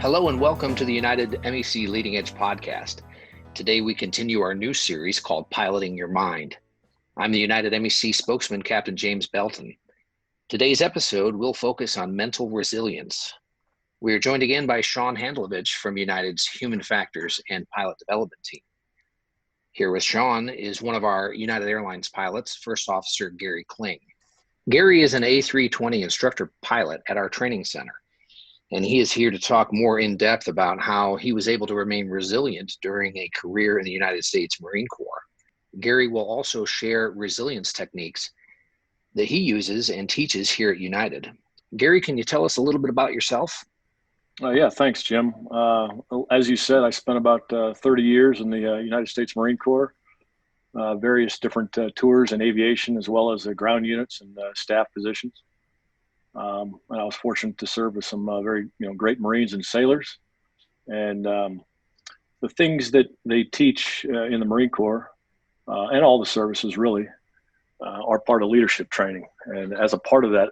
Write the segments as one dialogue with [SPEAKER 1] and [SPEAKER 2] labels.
[SPEAKER 1] Hello and welcome to the United MEC Leading Edge podcast. Today we continue our new series called Piloting Your Mind. I'm the United MEC spokesman, Captain James Belton. Today's episode will focus on mental resilience. We are joined again by Shawn Handlovitch from United's Human Factors and Pilot Development Team. Here with Shawn is one of our United Airlines pilots, First Officer Gary Kling. Gary is an A320 instructor pilot at our training center, and he is here to talk more in depth about how he was able to remain resilient during a career in the United States Marine Corps. Gary will also share resilience techniques that he uses and teaches here at United. Gary, can you tell us a little bit about yourself?
[SPEAKER 2] Yeah, thanks, Jim. As you said, I spent about 30 years in the United States Marine Corps, various different tours in aviation, as well as ground units and staff positions. And I was fortunate to serve with some very great Marines and sailors. And the things that they teach in the Marine Corps and all the services really are part of leadership training. And as a part of that,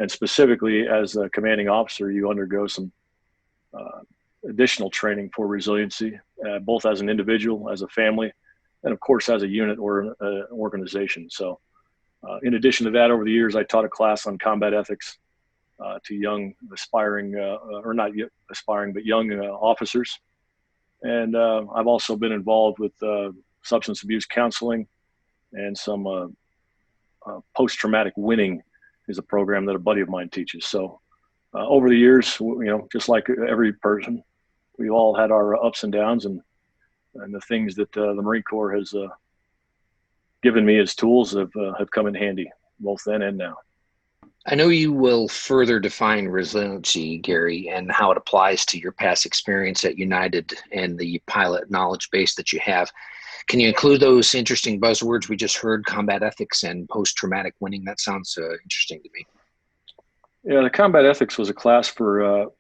[SPEAKER 2] and specifically as a commanding officer, you undergo some additional training for resiliency, both as an individual, as a family, and of course as a unit or an organization. So in addition to that, over the years, I taught a class on combat ethics to young aspiring, or not yet aspiring, but young officers. And I've also been involved with substance abuse counseling, and some post-traumatic winning is a program that a buddy of mine teaches. So over the years, just like every person, we all had our ups and downs, and the things that the Marine Corps has given me as tools have come in handy, both then and now.
[SPEAKER 1] I know you will further define resiliency, Gary, and how it applies to your past experience at United and the pilot knowledge base that you have. Can you include those interesting buzzwords we just heard, combat ethics and post-traumatic winning? That sounds interesting to me.
[SPEAKER 2] Yeah, the combat ethics was a class for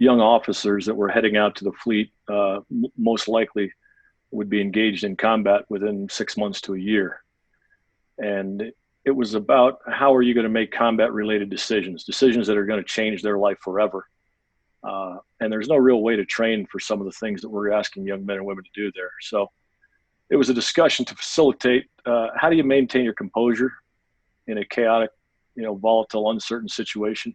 [SPEAKER 2] young officers that were heading out to the fleet, most likely would be engaged in combat within 6 months to a year. And it was about how are you going to make combat-related decisions that are going to change their life forever. And there's no real way to train for some of the things that we're asking young men and women to do there. So it was a discussion to facilitate how do you maintain your composure in a chaotic, volatile, uncertain situation.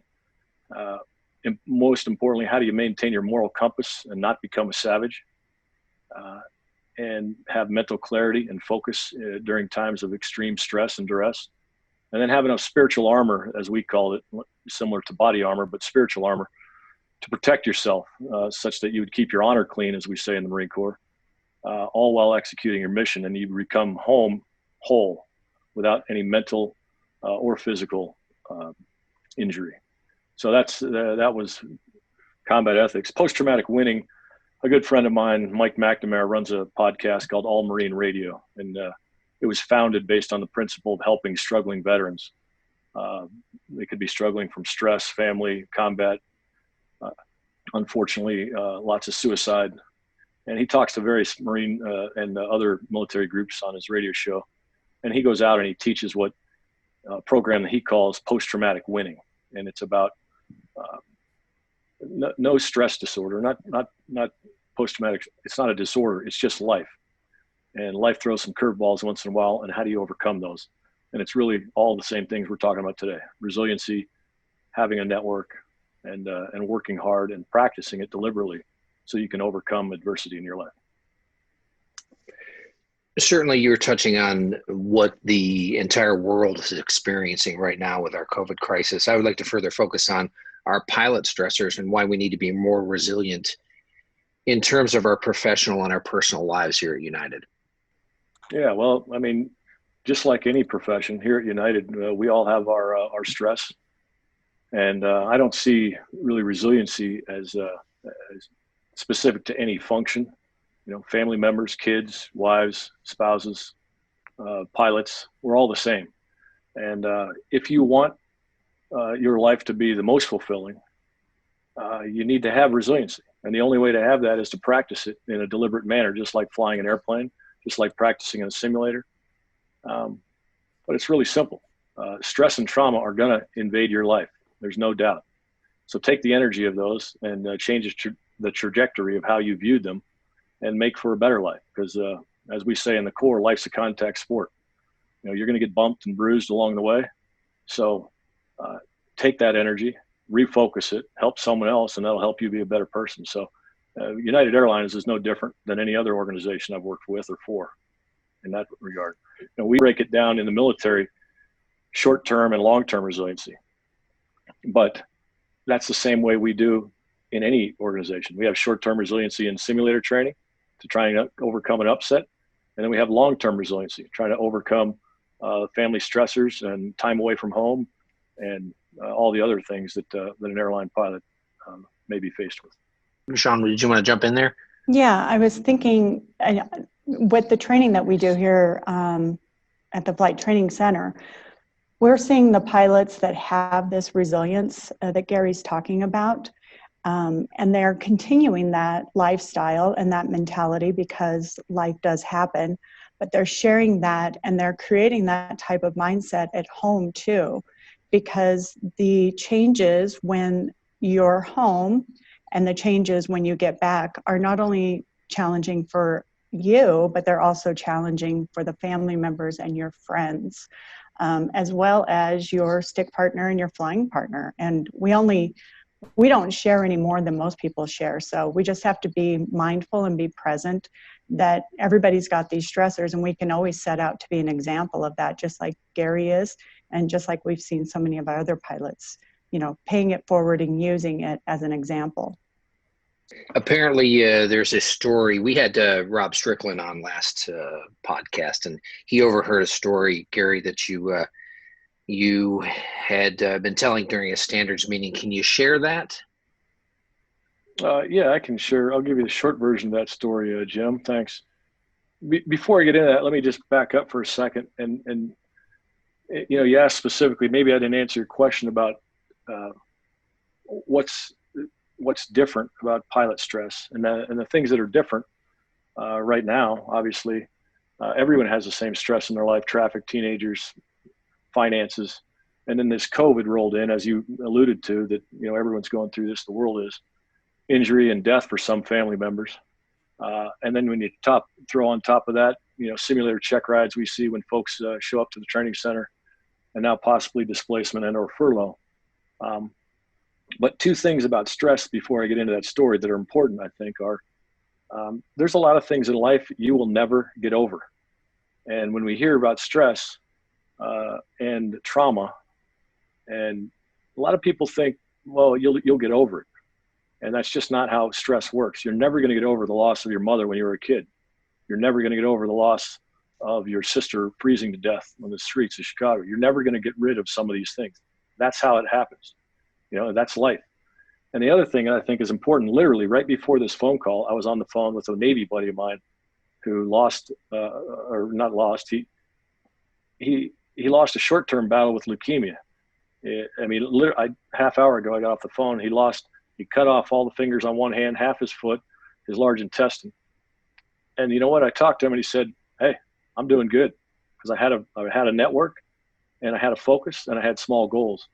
[SPEAKER 2] And most importantly, how do you maintain your moral compass and not become a savage, and have mental clarity and focus during times of extreme stress and duress, and then have enough spiritual armor, as we call it, similar to body armor, but spiritual armor, to protect yourself such that you would keep your honor clean, as we say in the Marine Corps, all while executing your mission, and you become home whole without any mental or physical injury. So that was combat ethics. Post-traumatic winning, a good friend of mine, Mike McNamara, runs a podcast called All Marine Radio, and it was founded based on the principle of helping struggling veterans. They could be struggling from stress, family, combat, unfortunately, lots of suicide. And he talks to various Marine and other military groups on his radio show. And he goes out and he teaches what program that he calls post-traumatic winning. And it's about no stress disorder, not post-traumatic. It's not a disorder. It's just life. And life throws some curveballs once in a while. And how do you overcome those? And it's really all the same things we're talking about today: resiliency, having a network, and working hard and practicing it deliberately so you can overcome adversity in your life.
[SPEAKER 1] Certainly, you're touching on what the entire world is experiencing right now with our COVID crisis. I would like to further focus on our pilot stressors and why we need to be more resilient in terms of our professional and our personal lives here at United.
[SPEAKER 2] Yeah, well, I mean, just like any profession here at United, we all have our stress, and I don't see really resiliency as specific to any function. Family members, kids, wives, spouses, pilots, we're all the same. And if you want your life to be the most fulfilling, you need to have resiliency. And the only way to have that is to practice it in a deliberate manner, just like flying an airplane, just like practicing in a simulator. But it's really simple. Stress and trauma are going to invade your life. There's no doubt. So take the energy of those and change the trajectory of how you viewed them and make for a better life. Because as we say in the Corps, life's a contact sport. You're going to get bumped and bruised along the way. So take that energy, refocus it, help someone else, and that'll help you be a better person. So United Airlines is no different than any other organization I've worked with or for in that regard. We break it down in the military, short-term and long-term resiliency. But that's the same way we do in any organization. We have short-term resiliency in simulator training to try and overcome an upset. And then we have long-term resiliency, trying to overcome family stressors and time away from home and all the other things that an airline pilot may be faced with.
[SPEAKER 1] Shawn, did you want to jump in there?
[SPEAKER 3] Yeah, I was thinking with the training that we do here at the Flight Training Center, we're seeing the pilots that have this resilience that Gary's talking about, and they're continuing that lifestyle and that mentality because life does happen, but they're sharing that and they're creating that type of mindset at home too, because the changes when you're home and the changes when you get back are not only challenging for you, but they're also challenging for the family members and your friends, as well as your stick partner and your flying partner. And we don't share any more than most people share. So we just have to be mindful and be present that everybody's got these stressors, and we can always set out to be an example of that, just like Gary is, and just like we've seen so many of our other pilots, paying it forward and using it as an example.
[SPEAKER 1] Apparently, there's a story. We had Rob Strickland on last podcast, and he overheard a story, Gary, that you had been telling during a standards meeting. Can you share that?
[SPEAKER 2] Yeah, I can share. I'll give you the short version of that story, Jim. Thanks. Before I get into that, let me just back up for a second. And you asked specifically, maybe I didn't answer your question about what's different about pilot stress and the things that are different right now. Obviously, everyone has the same stress in their life: traffic, teenagers, finances, and then this COVID rolled in, as you alluded to, that everyone's going through this. The world is injury and death for some family members, and then when you throw on top of that, simulator check rides we see when folks show up to the training center, and now possibly displacement and or furlough. But two things about stress before I get into that story that are important, I think, are there's a lot of things in life you will never get over. And when we hear about stress and trauma, and a lot of people think, well, you'll get over it. And that's just not how stress works. You're never going to get over the loss of your mother when you were a kid. You're never going to get over the loss of your sister freezing to death on the streets of Chicago. You're never going to get rid of some of these things. That's how it happens. That's life. And the other thing I think is important, literally right before this phone call, I was on the phone with a Navy buddy of mine who lost, or not lost, he lost a short-term battle with leukemia. Half hour ago, I got off the phone. He cut off all the fingers on one hand, half his foot, his large intestine. And you know what? I talked to him and he said, "Hey, I'm doing good," because I had a network, and I had a focus, and I had small goals.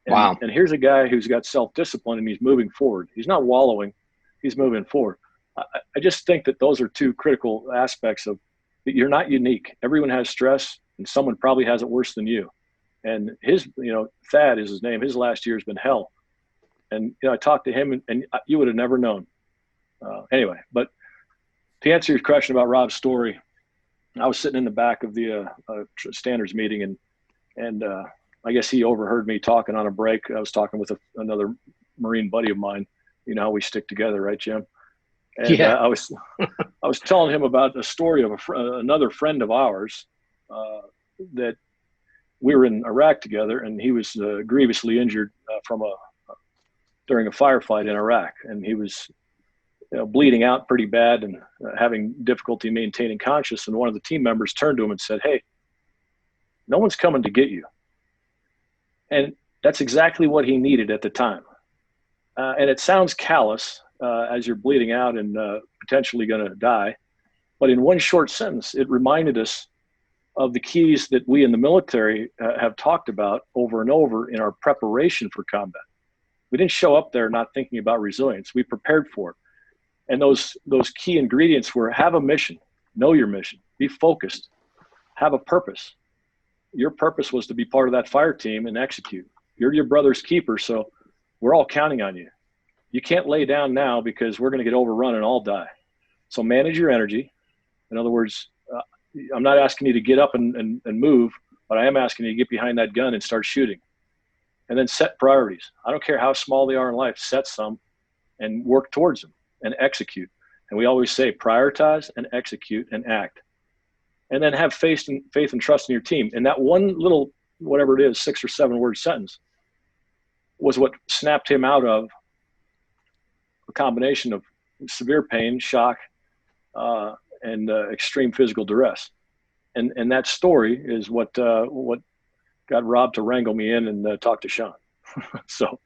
[SPEAKER 1] Wow.
[SPEAKER 2] And here's a guy who's got self-discipline, and he's moving forward. He's not wallowing. He's moving forward. I just think that those are two critical aspects of that. You're not unique. Everyone has stress, and someone probably has it worse than you. And Thad is his name. His last year has been hell. And I talked to him, and you would have never known. Anyway, but to answer your question about Rob's story, I was sitting in the back of the standards meeting, and I guess he overheard me talking on a break. I was talking with another Marine buddy of mine. You know how we stick together, right, Jim? And
[SPEAKER 1] yeah.
[SPEAKER 2] I was telling him about a story of another friend of ours that we were in Iraq together, and he was grievously injured during a firefight in Iraq, and he was bleeding out pretty bad and having difficulty maintaining conscious. And one of the team members turned to him and said, "Hey, no one's coming to get you." And that's exactly what he needed at the time. And it sounds callous as you're bleeding out and potentially going to die. But in one short sentence, it reminded us of the keys that we in the military have talked about over and over in our preparation for combat. We didn't show up there not thinking about resilience. We prepared for it. And those key ingredients were: have a mission, know your mission, be focused, have a purpose. Your purpose was to be part of that fire team and execute. You're your brother's keeper, so we're all counting on you. You can't lay down now because we're going to get overrun and all die. So manage your energy. In other words, I'm not asking you to get up and move, but I am asking you to get behind that gun and start shooting. And then set priorities. I don't care how small they are in life, set some and work towards them and execute. And we always say prioritize and execute and act. And then have faith and trust in your team. And that one little, whatever it is, 6 or 7 word sentence was what snapped him out of a combination of severe pain, shock, and extreme physical duress. And that story is what got Rob to wrangle me in and talk to Shawn. So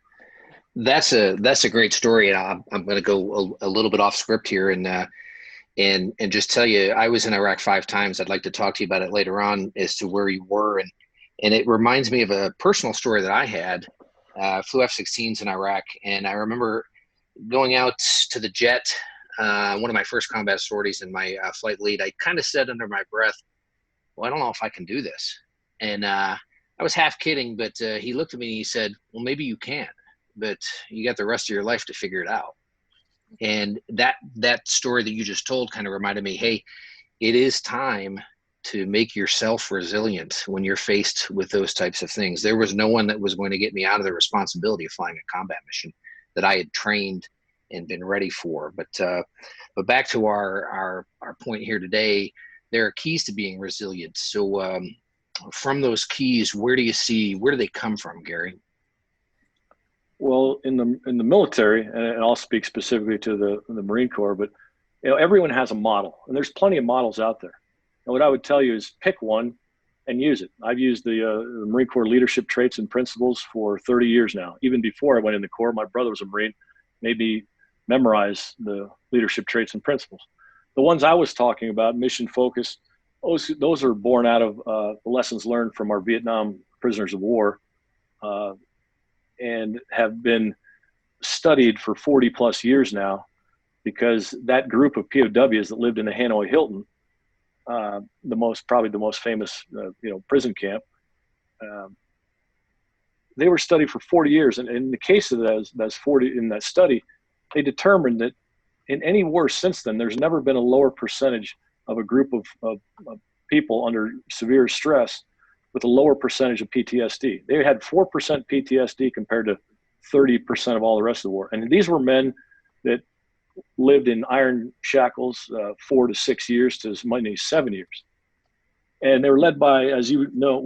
[SPEAKER 1] that's a great story. And I'm going to go a little bit off script here and just tell you, I was in Iraq 5 times. I'd like to talk to you about it later on as to where you were. And it reminds me of a personal story that I had. Flew F-16s in Iraq, and I remember going out to the jet, one of my first combat sorties, and my flight lead, I kind of said under my breath, well, I don't know if I can do this. And I was half kidding, but he looked at me and he said, well, maybe you can, but you got the rest of your life to figure it out. And that story that you just told kind of reminded me, hey, it is time to make yourself resilient when you're faced with those types of things. There was no one that was going to get me out of the responsibility of flying a combat mission that I had trained and been ready for. But back to our point here today, there are keys to being resilient. So from those keys, where do they come from, Gary?
[SPEAKER 2] Well, in the military, and I'll speak specifically to the Marine Corps, but everyone has a model, and there's plenty of models out there. And what I would tell you is pick one and use it. I've used the Marine Corps leadership traits and principles for 30 years now. Even before I went in the Corps, my brother was a Marine, made me memorize the leadership traits and principles. The ones I was talking about, mission focus, those are born out of the lessons learned from our Vietnam prisoners of war, and have been studied for 40 plus years now, because that group of POWs that lived in the Hanoi Hilton, probably the most famous prison camp, they were studied for 40 years. And in the case of those 40 in that study, they determined that in any war since then, there's never been a lower percentage of a group of people under severe stress with a lower percentage of PTSD. They had 4% PTSD compared to 30% of all the rest of the war. And these were men that lived in iron shackles 4 to 6 years to as many as 7 years. And they were led by, as you know,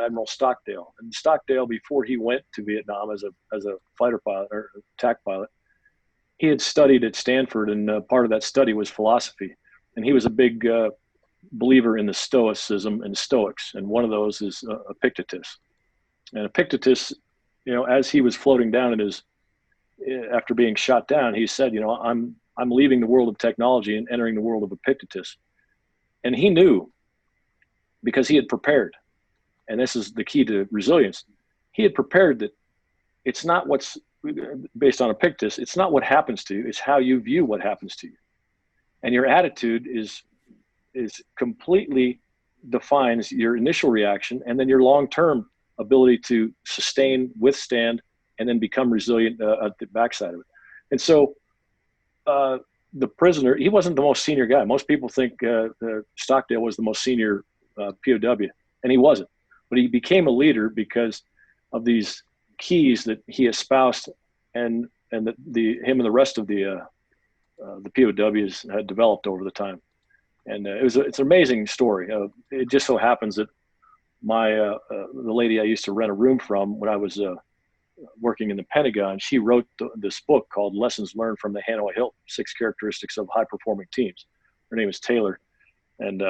[SPEAKER 2] Admiral Stockdale. And Stockdale, before he went to Vietnam as a fighter pilot or attack pilot, he had studied at Stanford, and part of that study was philosophy. And he was a big believer in the Stoicism and Stoics. And one of those is Epictetus. And Epictetus, as he was floating down after being shot down, he said, I'm leaving the world of technology and entering the world of Epictetus. And he knew, because he had prepared, and this is the key to resilience, he had prepared that it's not what's based on Epictetus, it's not what happens to you, it's how you view what happens to you. And your attitude is completely defines your initial reaction and then your long-term ability to sustain, withstand, and then become resilient at the backside of it. And so the prisoner, he wasn't the most senior guy. Most people think Stockdale was the most senior POW, and he wasn't. But he became a leader because of these keys that he espoused, and him and the rest of the POWs had developed over the time. And it's an amazing story. It just so happens that the lady I used to rent a room from when I was working in the Pentagon, she wrote this book called Lessons Learned from the Hanoi Hilton, 6 Characteristics of High-Performing Teams. Her name is Taylor, and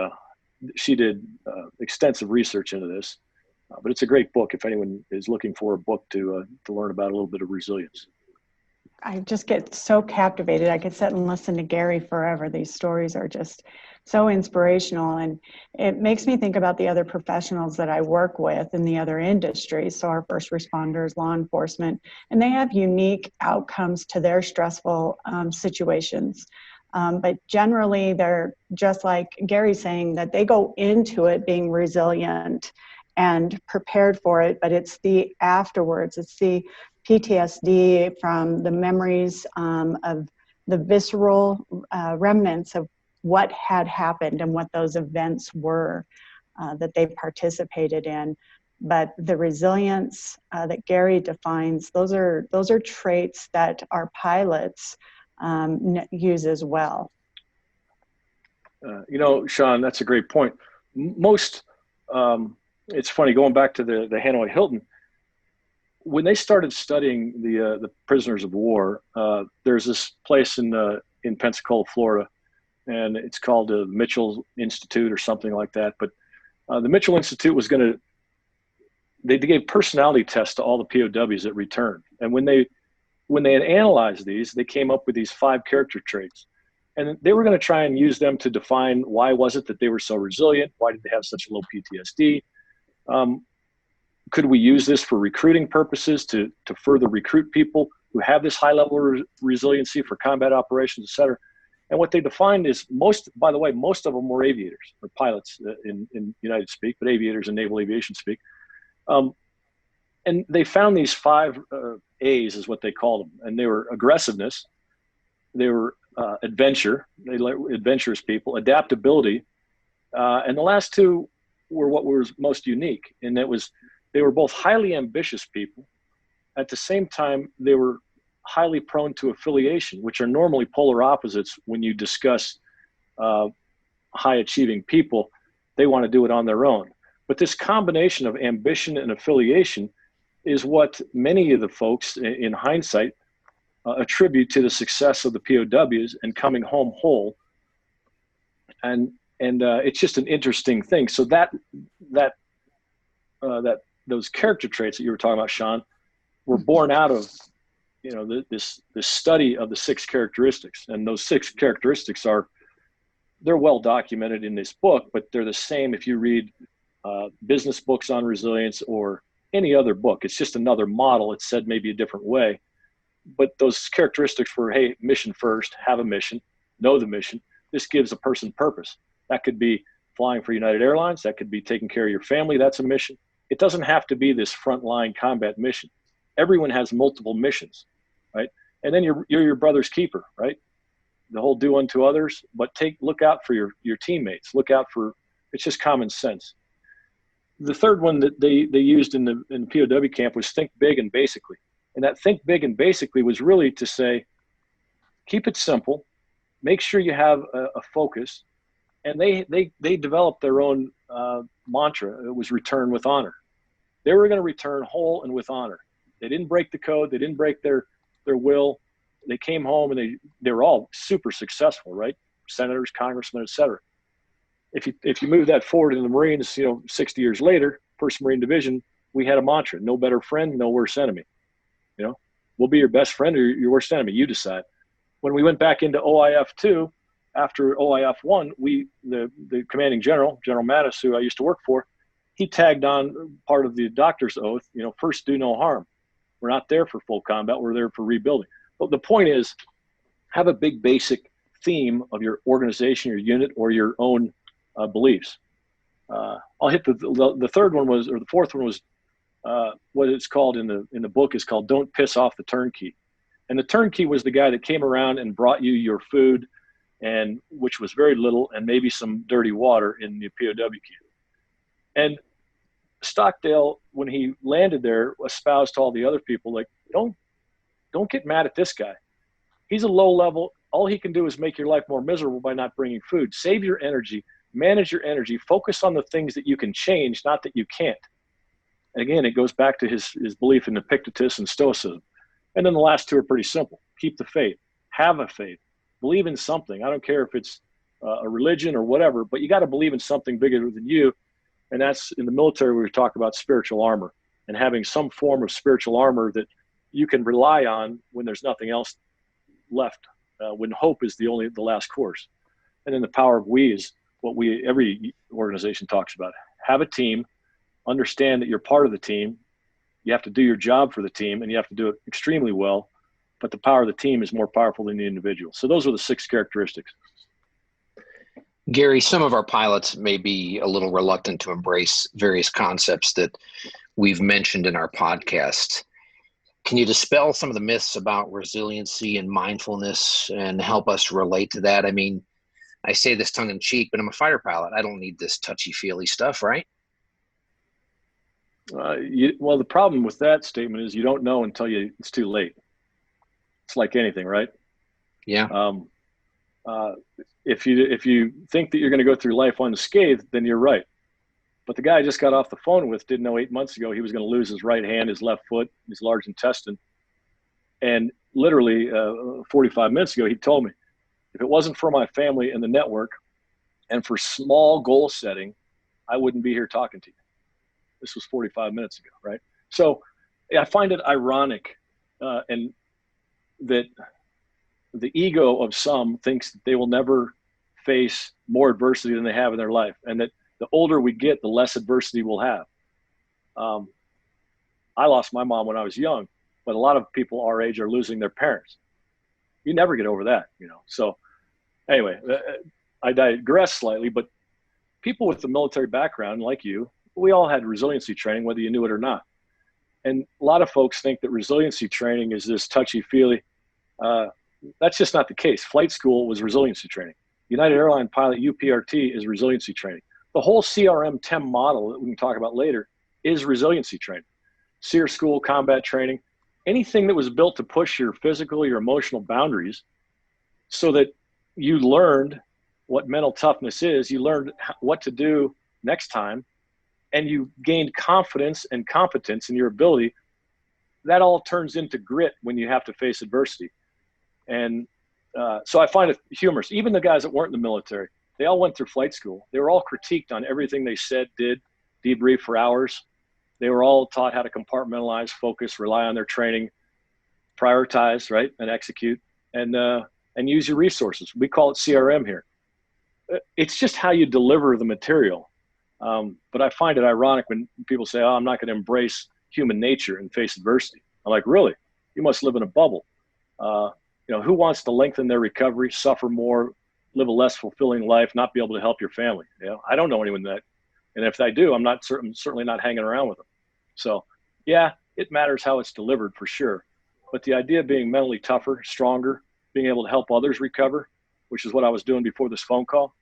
[SPEAKER 2] she did extensive research into this. But it's a great book if anyone is looking for a book to learn about a little bit of resilience.
[SPEAKER 3] I just get so captivated. I could sit and listen to Gary forever. These stories are just so inspirational, and it makes me think about the other professionals that I work with in the other industries. So our first responders, law enforcement, and they have unique outcomes to their stressful situations. But generally, they're just like Gary's saying, that they go into it being resilient and prepared for it, but it's the afterwards, it's the PTSD from the memories of the visceral remnants of what had happened and what those events were that they participated in. But the resilience that Gary defines, those are traits that our pilots use as well.
[SPEAKER 2] Shawn, that's a great point. Most, it's funny, going back to the Hanoi Hilton, when they started studying the prisoners of war, there's this place in Pensacola, Florida, and it's called the Mitchell Institute or something like that. But the Mitchell Institute was they gave personality tests to all the POWs that returned. And when they had analyzed these, they came up with these 5 character traits. And they were going to try and use them to define why was it that they were so resilient? Why did they have such low PTSD? Could we use this for recruiting purposes to further recruit people who have this high level of resiliency for combat operations, et cetera? And what they defined is most of them were aviators or pilots in United speak, but aviators in naval aviation speak. And they found these 5 A's is what they called them. And they were aggressiveness, they were adventure, they like adventurous people, adaptability, and the last 2 were what was most unique. And they were both highly ambitious people. At the same time, they were highly prone to affiliation, which are normally polar opposites when you discuss high achieving people. They want to do it on their own. But this combination of ambition and affiliation is what many of the folks in hindsight attribute to the success of the POWs and coming home whole. And it's just an interesting thing. So those character traits that you were talking about, Shawn, were born out of this study of the 6 characteristics. And those 6 characteristics they're well documented in this book, but they're the same if you read business books on resilience or any other book. It's just another model. It's said maybe a different way. But those characteristics were, hey, mission first, have a mission, know the mission. This gives a person purpose. That could be flying for United Airlines. That could be taking care of your family. That's a mission. It doesn't have to be this frontline combat mission. Everyone has multiple missions, right? And then you're your brother's keeper, right? The whole do unto others, but look out for your teammates. It's just common sense. The third one that they used in the POW camp was think big and basically. And that think big and basically was really to say, keep it simple, make sure you have a focus. And they developed their own mantra. It was return with honor. They were going to return whole and with honor. They didn't break the code. They didn't break their will. They came home and they were all super successful, right? Senators, congressmen, et cetera. If you move that forward in the Marines, 60 years later, 1st Marine Division, we had a mantra: no better friend, no worse enemy. We'll be your best friend or your worst enemy. You decide. When we went back into OIF 2, after OIF 1, the commanding general, General Mattis, who I used to work for, he tagged on part of the doctor's oath, first do no harm. We're not there for full combat. We're there for rebuilding. But the point is, have a big basic theme of your organization, your unit, or your own beliefs. I'll hit the third one was, or the fourth one was, what it's called in the book is called "Don't Piss Off the Turnkey." And the turnkey was the guy that came around and brought you your food, and which was very little, and maybe some dirty water in the POW camp. And Stockdale, when he landed there, espoused to all the other people, like, don't get mad at this guy. He's a low level. All he can do is make your life more miserable by not bringing food. Save your energy, manage your energy, focus on the things that you can change, not that you can't. And again, it goes back to his belief in Epictetus and Stoicism. And then the last 2 are pretty simple. Keep the faith. Have a faith. Believe in something. I don't care if it's a religion or whatever, but you got to believe in something bigger than you. And that's, in the military, we talk about spiritual armor and having some form of spiritual armor that you can rely on when there's nothing else left when hope is the last course. And then the power of we is what every organization talks about. Have a team, understand that you're part of the team. You have to do your job for the team, and you have to do it extremely well. But the power of the team is more powerful than the individual. So those are the 6 characteristics.
[SPEAKER 1] Gary, some of our pilots may be a little reluctant to embrace various concepts that we've mentioned in our podcast. Can you dispel some of the myths about resiliency and mindfulness and help us relate to that? I mean, I say this tongue in cheek, but I'm a fighter pilot. I don't need this touchy-feely stuff, right?
[SPEAKER 2] Well, the problem with that statement is you don't know until it's too late. It's like anything, right?
[SPEAKER 1] Yeah.
[SPEAKER 2] If you think that you're going to go through life unscathed, then you're right. But the guy I just got off the phone with didn't know 8 months ago he was going to lose his right hand, his left foot, his large intestine. And literally 45 minutes ago, he told me, if it wasn't for my family and the network and for small goal setting, I wouldn't be here talking to you. This was 45 minutes ago, right? So I find it ironic and that the ego of some thinks that they will never face more adversity than they have in their life, and that the older we get, the less adversity we'll have. I lost my mom when I was young, but a lot of people our age are losing their parents. You never get over that, So anyway, I digress slightly, but people with the military background like you, we all had resiliency training, whether you knew it or not. And a lot of folks think that resiliency training is this touchy-feely. That's just not the case. Flight school was resiliency training. United Airline pilot UPRT is resiliency training. The whole CRM TEM model that we can talk about later is resiliency training. SEER school, combat training, anything that was built to push your physical, your emotional boundaries so that you learned what mental toughness is, you learned what to do next time, and you gained confidence and competence in your ability. That all turns into grit when you have to face adversity. And so I find it humorous. Even the guys that weren't in the military, they all went through flight school. They were all critiqued on everything they said, did, debriefed for hours. They were all taught how to compartmentalize, focus, rely on their training, prioritize, right, and execute, and use your resources. We call it CRM here. It's just how you deliver the material. But I find it ironic when people say, "Oh, I'm not going to embrace human nature and face adversity." I'm like, really? You must live in a bubble. Who wants to lengthen their recovery, suffer more, live a less fulfilling life, not be able to help your family? I don't know anyone that, and if I do, I'm certainly not hanging around with them. So, yeah, it matters how it's delivered for sure. But the idea of being mentally tougher, stronger, being able to help others recover, which is what I was doing before this phone call,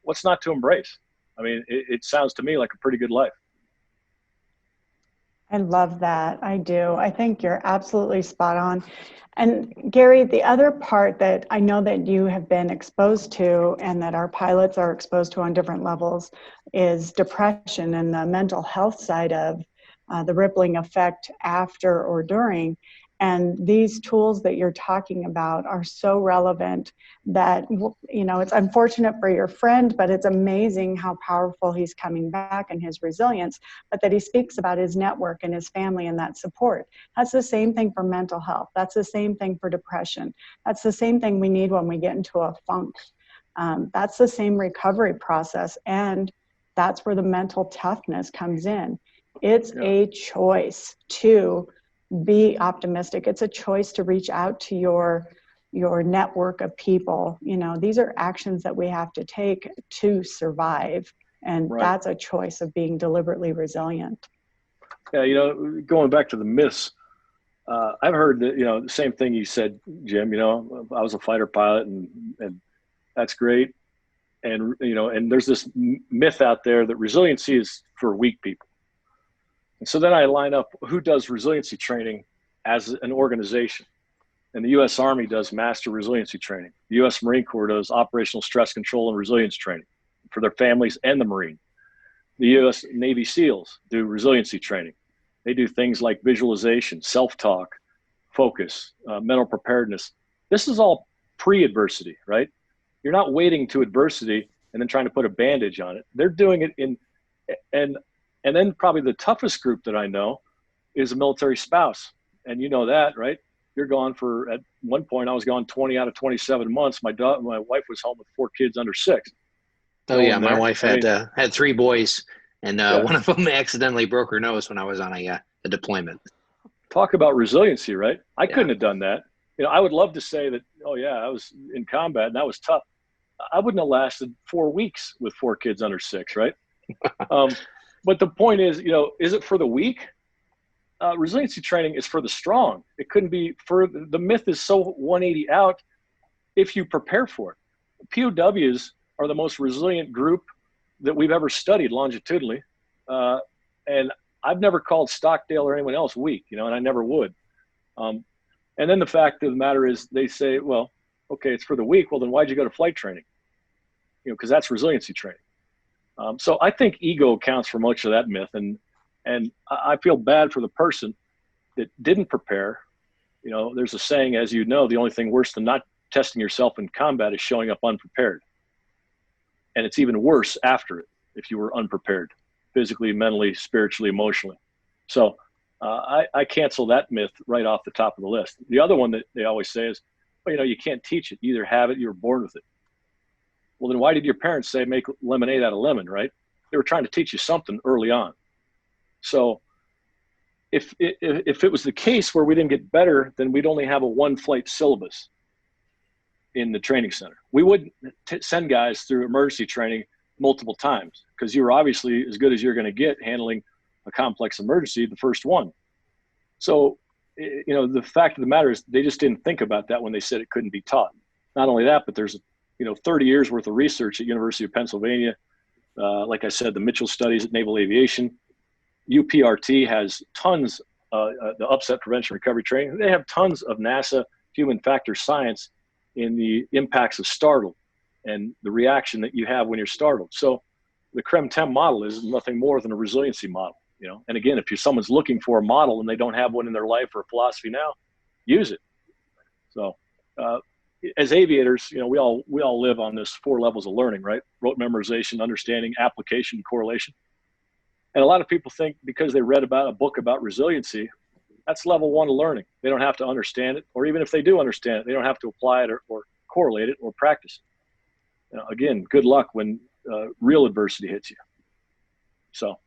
[SPEAKER 2] what's not to embrace? I mean, it sounds to me like a pretty good life.
[SPEAKER 3] I love that. I do. I think you're absolutely spot on. And Gary, the other part that I know that you have been exposed to and that our pilots are exposed to on different levels is depression and the mental health side of the rippling effect after or during. And these tools that you're talking about are so relevant that, it's unfortunate for your friend, but it's amazing how powerful he's coming back and his resilience, but that he speaks about his network and his family and that support. That's the same thing for mental health. That's the same thing for depression. That's the same thing we need when we get into a funk. That's the same recovery process. And that's where the mental toughness comes in. It's a choice to be optimistic. It's a choice to reach out to your network of people. These are actions that we have to take to survive. And that's a choice of being deliberately resilient.
[SPEAKER 2] Yeah, going back to the myths, I've heard that, the same thing you said, Jim. I was a fighter pilot and that's great. And, and there's this myth out there that resiliency is for weak people. And so then I line up who does resiliency training as an organization. And the U.S. Army does master resiliency training. The U.S. Marine Corps does operational stress control and resilience training for their families and the Marine. The U.S. Navy SEALs do resiliency training. They do things like visualization, self-talk, focus, mental preparedness. This is all pre-adversity, right? You're not waiting to adversity and then trying to put a bandage on it. They're doing it and then probably the toughest group that I know is a military spouse. And you know that, right? you're gone for, at one point, I was gone 20 out of 27 months. My wife was home with 4 kids under 6.
[SPEAKER 1] Oh yeah, my wife had 3 boys, and
[SPEAKER 2] Yeah.
[SPEAKER 1] one of them accidentally broke her nose when I was on a deployment.
[SPEAKER 2] Talk about resiliency, right? I couldn't have done that. I would love to say that, oh yeah, I was in combat and that was tough. I wouldn't have lasted 4 weeks with 4 kids under 6, right? But the point is, is it for the weak? Resiliency training is for the strong. It couldn't be for the myth is so 180 out if you prepare for it. POWs are the most resilient group that we've ever studied longitudinally. And I've never called Stockdale or anyone else weak, and I never would. And then the fact of the matter is they say, well, okay, it's for the weak. Well, then why'd you go to flight training? Because that's resiliency training. So I think ego accounts for much of that myth. And I feel bad for the person that didn't prepare. There's a saying, as you know, the only thing worse than not testing yourself in combat is showing up unprepared. And it's even worse after it if you were unprepared, physically, mentally, spiritually, emotionally. So I cancel that myth right off the top of the list. The other one that they always say is, well, you can't teach it. You either have it, you were born with it. Well, then why did your parents say make lemonade out of lemon, right? They were trying to teach you something early on. So if it was the case where we didn't get better, then we'd only have a 1-flight syllabus in the training center. We wouldn't send guys through emergency training multiple times because you were obviously as good as you're going to get handling a complex emergency, the first one. So, the fact of the matter is they just didn't think about that when they said it couldn't be taught. Not only that, but there's 30 years worth of research at University of Pennsylvania. Like I said, the Mitchell studies at Naval Aviation. UPRT has tons, the upset prevention recovery training. They have tons of NASA human factor science in the impacts of startle and the reaction that you have when you're startled. So the CREM-TEM model is nothing more than a resiliency model, And again, if someone's looking for a model and they don't have one in their life or philosophy now, use it. So as aviators, we all live on this 4 levels of learning, right? Rote memorization, understanding, application, correlation. And a lot of people think because they read about a book about resiliency, that's level 1 of learning. They don't have to understand it, or even if they do understand it, they don't have to apply it or correlate it or practice it. Again, good luck when real adversity hits you. So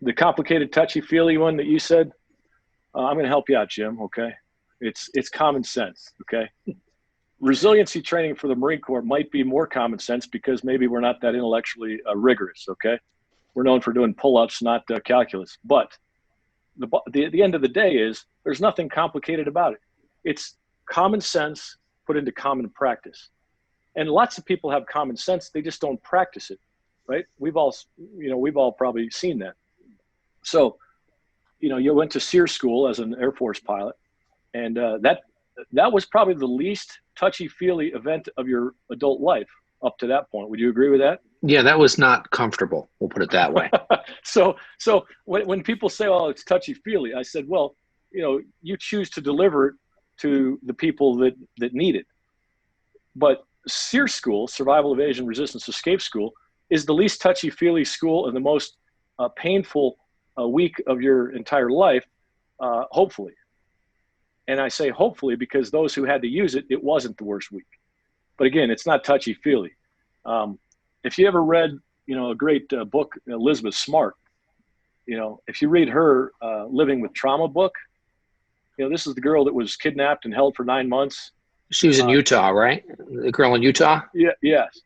[SPEAKER 2] the complicated, touchy-feely one that you said, I'm going to help you out, Jim, okay? It's common sense, okay? Resiliency training for the Marine Corps might be more common sense because maybe we're not that intellectually rigorous, okay? We're known for doing pull-ups, not calculus. But the end of the day is there's nothing complicated about it. It's common sense put into common practice. And lots of people have common sense. They just don't practice it, right? We've all probably seen that. So, you went to SEER school as an Air Force pilot, and that was probably the least touchy-feely event of your adult life up to that point. Would you agree with that?
[SPEAKER 1] Yeah, that was not comfortable. We'll put it that way.
[SPEAKER 2] So when people say, "Oh, it's touchy-feely," I said, "Well, you choose to deliver it to the people that need it." But SEER school, Survival, Evasion, Resistance, Escape School, is the least touchy-feely school and the most painful week of your entire life, hopefully. And I say hopefully because those who had to use it, it wasn't the worst week. But again, it's not touchy-feely. If you ever read, a great book, Elizabeth Smart, if you read her Living with Trauma book, this is the girl that was kidnapped and held for 9 months.
[SPEAKER 1] She was in Utah, right? The girl in Utah?
[SPEAKER 2] Yeah. Yes.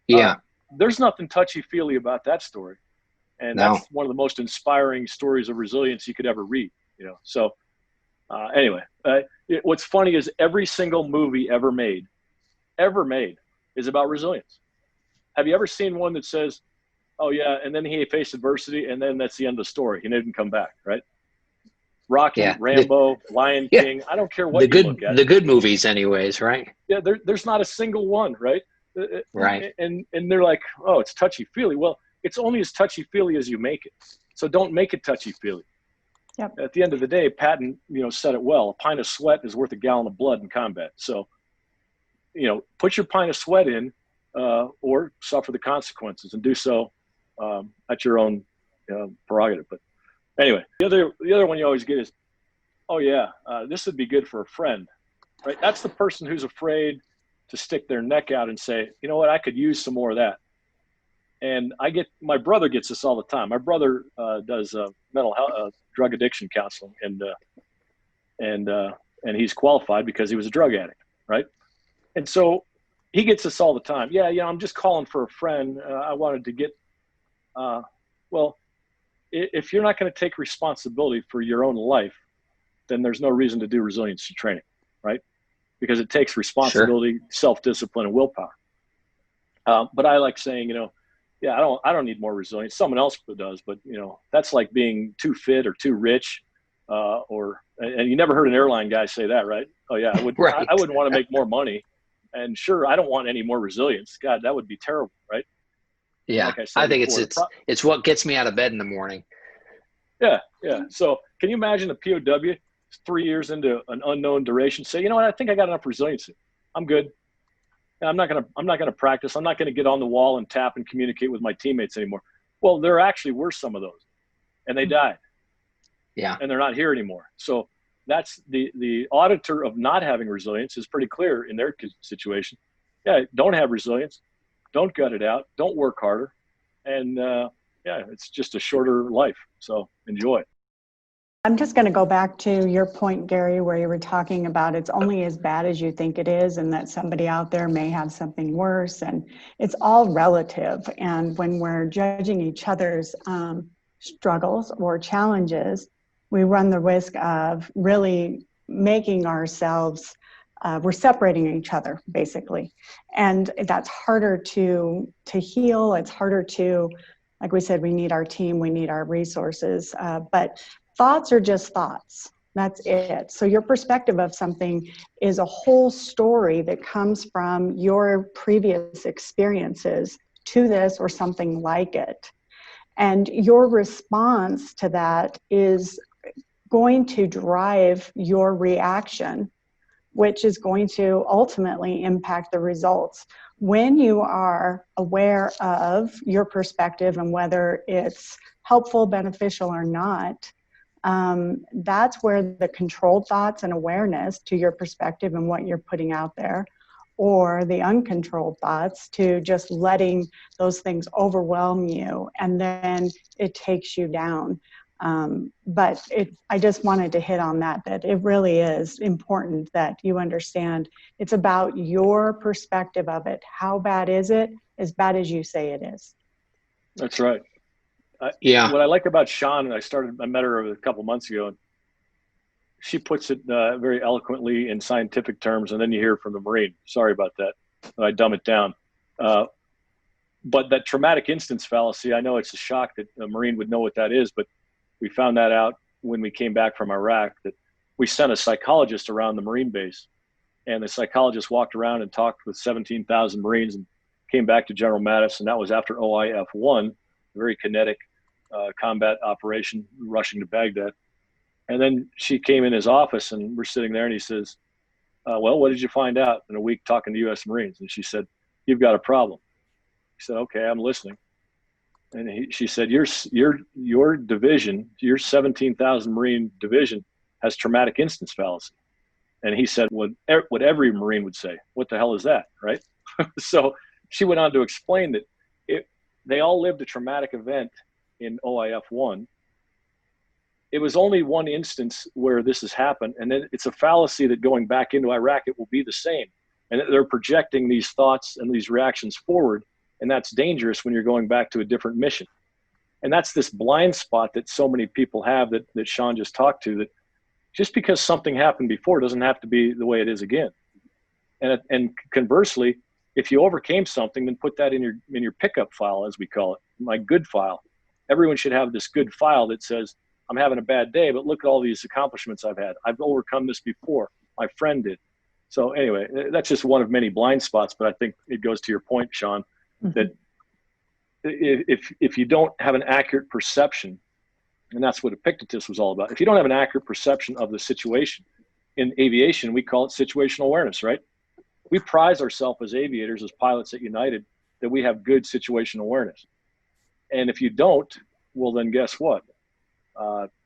[SPEAKER 1] Yeah.
[SPEAKER 2] There's nothing touchy-feely about that story. And that's one of the most inspiring stories of resilience you could ever read, So anyway, what's funny is every single movie ever made is about resilience. Have you ever seen one that says, oh yeah, and then he faced adversity and then that's the end of the story. He didn't come back, right? Rocky, Rambo, Lion King, I don't care what you look at.
[SPEAKER 1] The good movies anyways, right?
[SPEAKER 2] Yeah, there's not a single one, right?
[SPEAKER 1] Right.
[SPEAKER 2] And they're like, oh, it's touchy-feely. Well, it's only as touchy-feely as you make it. So don't make it touchy-feely.
[SPEAKER 3] Yep.
[SPEAKER 2] At the end of the day, Patton, said it well. A pint of sweat is worth a gallon of blood in combat. So, put your pint of sweat in or suffer the consequences and do so at your own prerogative. But anyway, the other one you always get is, oh yeah, this would be good for a friend, right? That's the person who's afraid to stick their neck out and say, you know what, I could use some more of that. And my brother gets this all the time. My brother does mental health, drug addiction counseling, and he's qualified because he was a drug addict, right? And so he gets this all the time. Yeah, I'm just calling for a friend. I wanted to get, well, if you're not going to take responsibility for your own life, then there's no reason to do resiliency training, right? Because it takes responsibility, sure, self-discipline, and willpower. But I like saying, yeah, I don't need more resilience. Someone else does, but that's like being too fit or too rich, and you never heard an airline guy say that, right? Oh yeah, I would.
[SPEAKER 1] Right.
[SPEAKER 2] I wouldn't want to make more money, and sure, I don't want any more resilience. God, that would be terrible, right?
[SPEAKER 1] Yeah,
[SPEAKER 2] like I
[SPEAKER 1] think
[SPEAKER 2] before,
[SPEAKER 1] it's what gets me out of bed in the morning.
[SPEAKER 2] Yeah. So can you imagine a POW 3 years into an unknown duration say, you know what, I think I got enough resiliency. I'm good. I'm not gonna practice. I'm not gonna get on the wall and tap and communicate with my teammates anymore. Well, there actually were some of those, and they died.
[SPEAKER 1] Yeah.
[SPEAKER 2] And they're not here anymore. So that's the auditor of not having resilience is pretty clear in their situation. Yeah, don't have resilience, don't gut it out, don't work harder, and yeah, it's just a shorter life. So enjoy.
[SPEAKER 3] I'm just going to go back to your point, Gary, where you were talking about it's only as bad as you think it is, and that somebody out there may have something worse, and it's all relative. And when we're judging each other's struggles or challenges, we run the risk of really making ourselves, we're separating each other, basically. And that's harder to heal. It's harder to, like we said, we need our team, we need our resources, but thoughts are just thoughts. That's it. So your perspective of something is a whole story that comes from your previous experiences to this or something like it. And your response to that is going to drive your reaction, which is going to ultimately impact the results. When you are aware of your perspective and whether it's helpful, beneficial, or not, that's where the controlled thoughts and awareness to your perspective and what you're putting out there, or the uncontrolled thoughts to just letting those things overwhelm you, and then it takes you down. But I just wanted to hit on that it really is important that you understand it's about your perspective of it. How bad is it? As bad as you say it is.
[SPEAKER 2] That's right.
[SPEAKER 1] Yeah.
[SPEAKER 2] What I like about Shawn, I met her a couple months ago, and she puts it very eloquently in scientific terms, and then you hear from the Marine. Sorry about that. I dumb it down. But that traumatic instance fallacy, I know it's a shock that a Marine would know what that is, but we found that out when we came back from Iraq, that we sent a psychologist around the Marine base, and the psychologist walked around and talked with 17,000 Marines and came back to General Mattis, and that was after OIF-1, very kinetic combat operation, rushing to Baghdad. And then she came in his office, and we're sitting there, and he says, well, what did you find out in a week talking to U.S. Marines? And she said, you've got a problem. He said, okay, I'm listening. And she said, your division, your 17,000 Marine division has traumatic instance fallacy. And he said, what every Marine would say, what the hell is that, right? So she went on to explain that they all lived a traumatic event in OIF-1. It was only one instance where this has happened, and then it's a fallacy that going back into Iraq, it will be the same. And they're projecting these thoughts and these reactions forward, and that's dangerous when you're going back to a different mission. And that's this blind spot that so many people have that Shawn just talked to, that just because something happened before doesn't have to be the way it is again. And conversely, if you overcame something, then put that in your pickup file, as we call it, my good file. Everyone should have this good file that says, I'm having a bad day, but look at all these accomplishments I've had. I've overcome this before. My friend did. So anyway, that's just one of many blind spots, but I think it goes to your point, Shawn, that if you don't have an accurate perception, and that's what Epictetus was all about. If you don't have an accurate perception of the situation, in aviation, we call it situational awareness, right? We prize ourselves as aviators, as pilots at United, that we have good situational awareness. And if you don't, well, then guess what?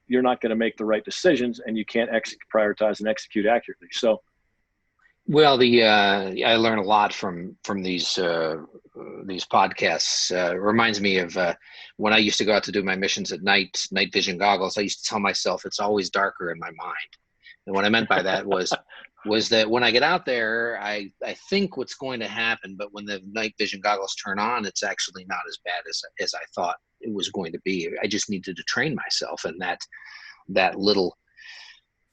[SPEAKER 2] you're not going to make the right decisions, and you can't prioritize and execute accurately. So,
[SPEAKER 1] well, I learn a lot from these podcasts. It reminds me of when I used to go out to do my missions at night vision goggles. I used to tell myself it's always darker in my mind, and what I meant by that was that when I get out there, I think what's going to happen, but when the night vision goggles turn on, it's actually not as bad as I thought it was going to be. I just needed to train myself, and that little.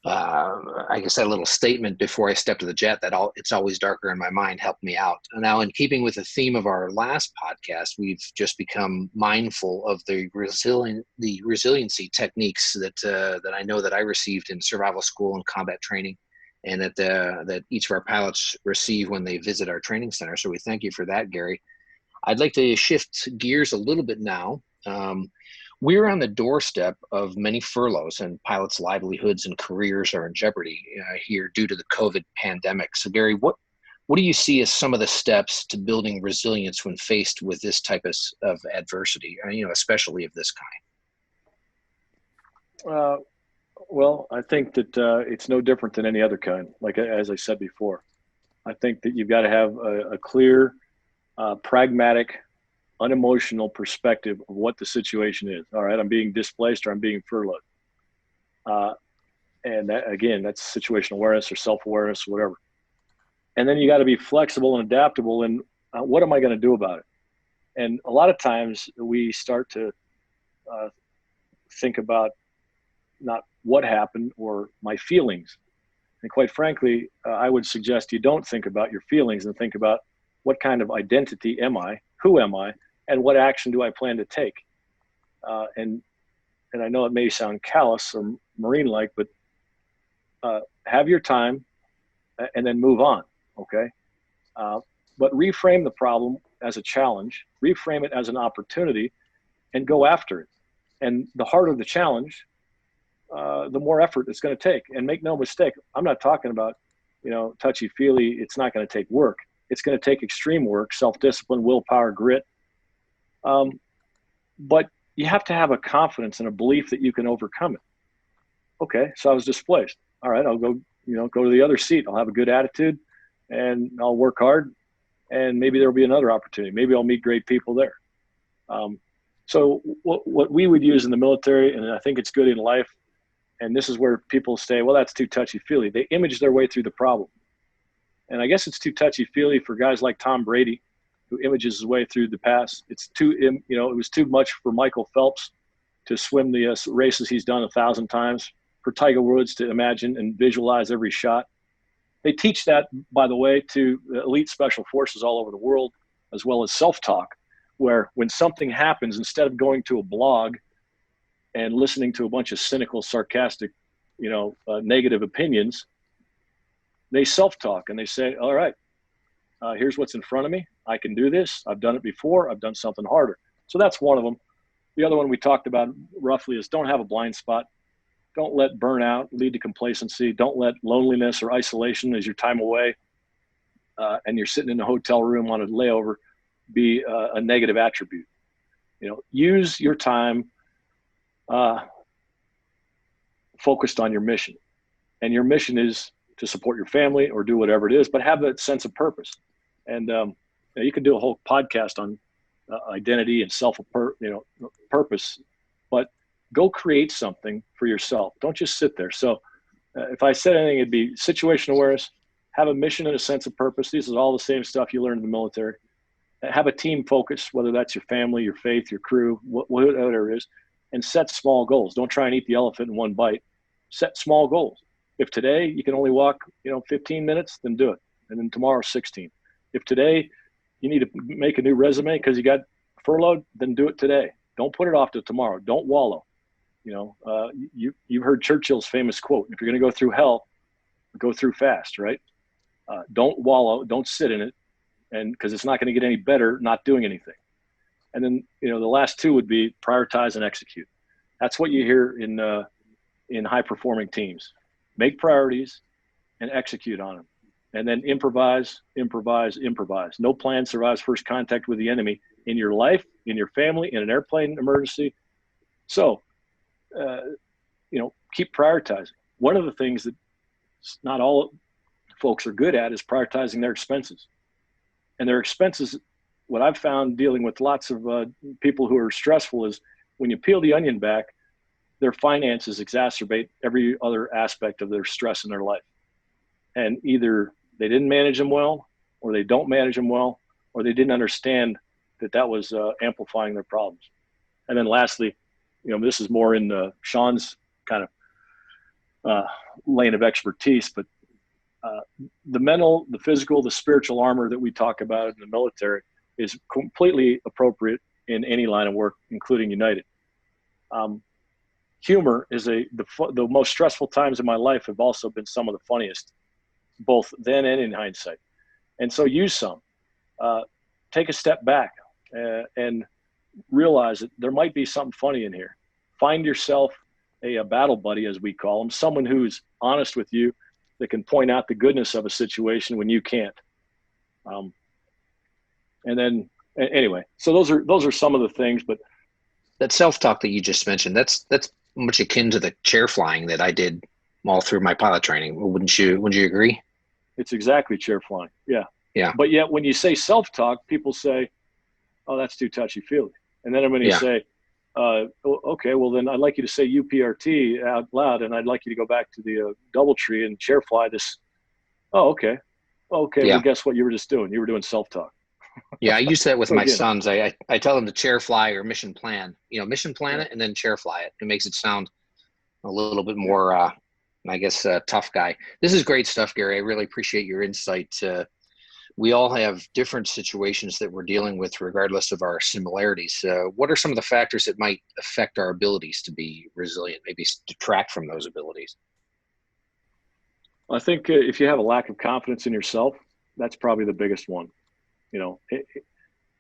[SPEAKER 1] I guess that little statement before I stepped to the jet that it's always darker in my mind helped me out. Now, in keeping with the theme of our last podcast, we've just become mindful of the resiliency techniques that I know that I received in survival school and combat training, and that each of our pilots receive when they visit our training center. So we thank you for that, Gary. I'd like to shift gears a little bit now. We're on the doorstep of many furloughs, and pilots' livelihoods and careers are in jeopardy here due to the COVID pandemic. So, Gary, what do you see as some of the steps to building resilience when faced with this type of adversity, especially of this kind?
[SPEAKER 2] Well, I think that it's no different than any other kind. Like, as I said before, I think that you've got to have a clear, pragmatic, unemotional perspective of what the situation is. All right, I'm being displaced or I'm being furloughed. And that, again, that's situational awareness or self-awareness, whatever. And then you got to be flexible and adaptable. And what am I going to do about it? And a lot of times we start to think about not what happened or my feelings. And quite frankly, I would suggest you don't think about your feelings and think about what kind of identity am I, who am I, and what action do I plan to take? And I know it may sound callous or Marine-like, but have your time and then move on, okay? But reframe the problem as a challenge, reframe it as an opportunity, and go after it. And the harder the challenge, the more effort it's going to take. And make no mistake, I'm not talking about, touchy-feely, it's not going to take work. It's going to take extreme work, self-discipline, willpower, grit. But you have to have a confidence and a belief that you can overcome it. Okay, so I was displaced. All right, I'll go to the other seat. I'll have a good attitude and I'll work hard, and maybe there'll be another opportunity. Maybe I'll meet great people there. So what we would use in the military, and I think it's good in life, and this is where people say, well, that's too touchy-feely. They image their way through the problem. And I guess it's too touchy-feely for guys like Tom Brady, who images his way through the past. It's it was too much for Michael Phelps to swim the races he's done 1,000 times, for Tiger Woods to imagine and visualize every shot. They teach that, by the way, to elite special forces all over the world, as well as self-talk, where when something happens, instead of going to a blog and listening to a bunch of cynical, sarcastic, negative opinions, they self-talk and they say, all right, here's what's in front of me. I can do this. I've done it before. I've done something harder. So that's one of them. The other one we talked about roughly is don't have a blind spot. Don't let burnout lead to complacency. Don't let loneliness or isolation as your time away and you're sitting in a hotel room on a layover be a negative attribute. Use your time focused on your mission. And your mission is to support your family or do whatever it is, but have that sense of purpose. And you can do a whole podcast on identity and purpose, but go create something for yourself. Don't just sit there. So if I said anything, it'd be situational awareness, have a mission and a sense of purpose. This is all the same stuff you learn in the military. Have a team focus, whether that's your family, your faith, your crew, whatever it is, and set small goals. Don't try and eat the elephant in one bite. Set small goals. If today you can only walk, 15 minutes, then do it. And then tomorrow, 16. If today you need to make a new resume because you got furloughed, then do it today. Don't put it off to tomorrow. Don't wallow. You've heard Churchill's famous quote: if you're going to go through hell, go through fast, right? Don't wallow. Don't sit in it. And because it's not going to get any better not doing anything. And then, the last two would be prioritize and execute. That's what you hear in high performing teams. Make priorities and execute on them. And then improvise. No plan survives first contact with the enemy in your life, in your family, in an airplane emergency. So keep prioritizing. One of the things that not all folks are good at is prioritizing their expenses. And their expenses, what I've found dealing with lots of people who are stressful, is when you peel the onion back, their finances exacerbate every other aspect of their stress in their life. And either they didn't manage them well, or they don't manage them well, or they didn't understand that was amplifying their problems. And then lastly, this is more in Shawn's kind of lane of expertise, but the mental, the physical, the spiritual armor that we talk about in the military is completely appropriate in any line of work, including United. Humor is the most stressful times in my life have also been some of the funniest, both then and in hindsight. And so use some. Take a step back and realize that there might be something funny in here. Find yourself a battle buddy, as we call them, someone who's honest with you, that can point out the goodness of a situation when you can't. And then anyway, so those are some of the things. But
[SPEAKER 1] that self-talk that you just mentioned, that's much akin to the chair flying that I did all through my pilot training. Wouldn't you agree? It's
[SPEAKER 2] exactly chair flying. Yeah.
[SPEAKER 1] Yeah.
[SPEAKER 2] But yet when you say self-talk, people say, oh, that's too touchy-feely. And then I'm going to say, okay, well then I'd like you to say UPRT out loud, and I'd like you to go back to the DoubleTree and chair fly this. Oh, okay. Okay. Yeah. Well, guess what you were just doing? You were doing self-talk.
[SPEAKER 1] Yeah. I use that with my sons. I tell them to chair fly or mission plan, mission plan it and then chair fly it. It makes it sound a little bit more, I guess, tough guy. This is great stuff, Gary. I really appreciate your insight. We all have different situations that we're dealing with regardless of our similarities. What are some of the factors that might affect our abilities to be resilient, maybe detract from those abilities?
[SPEAKER 2] I think if you have a lack of confidence in yourself, that's probably the biggest one.